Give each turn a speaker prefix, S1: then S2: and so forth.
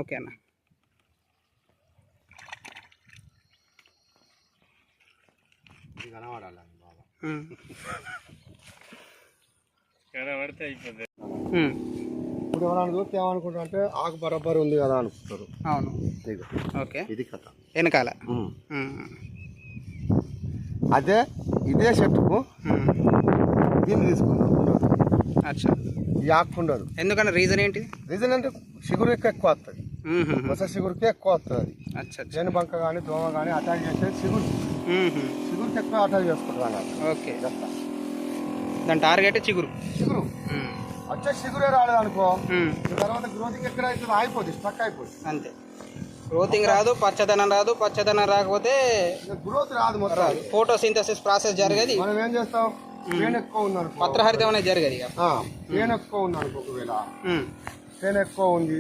S1: Okay అన్న.
S2: ఇప్పుడు ఎవరైనా చూస్తే ఏమనుకుంటారు అంటే ఆకు బరబ్బర్ ఉంది కదా అనుకుంటారు.
S1: అవును. ఓకే.
S2: ఇది కథ
S1: వెనకాల
S2: అదే ఇదే చెట్టుకు దీన్ని తీసుకున్నాం.
S1: అచ్చా,
S2: ఈ ఆకు ఉండదు.
S1: ఎందుకన్నా రీజన్ ఏంటి?
S2: రీజన్ అంటే చిగురు ఎక్కువ వస్తుంది. బొస చిగురుకి ఎక్కువ వస్తుంది.
S1: అచ్చా,
S2: జేను బంక కానీ దోమ కానీ అటాక్ చేసేది చిగురుకి ఎక్కువ అటాక్ చేసుకుంటారు.
S1: ఓకే, దాని టార్గెట్ చిగురు.
S2: వచ్చే చిగురే రాలేదు అనుకో, తర్వాత గ్రోతింగ్ ఎక్కడ అవుతుంది, అయిపోతుంది, స్ట్రక్ అయిపోతుంది.
S1: అంతే, గ్రోతింగ్ రాదు, పచ్చదనం రాదు. పచ్చదనం రాకపోతే
S2: గ్రోత్ రాదు, మొత్తం
S1: ఫోటోసింథసిస్ ప్రాసెస్ జరగదు.
S2: మనం ఏం చేస్తాం, తేనె ఎక్కువ ఉంది అనుకో,
S1: పత్రహరితం అనేది జరగదు.
S2: తేనె ఎక్కువ ఉంది అనుకో, ఒకవేళ తేనె ఎక్కువ ఉంది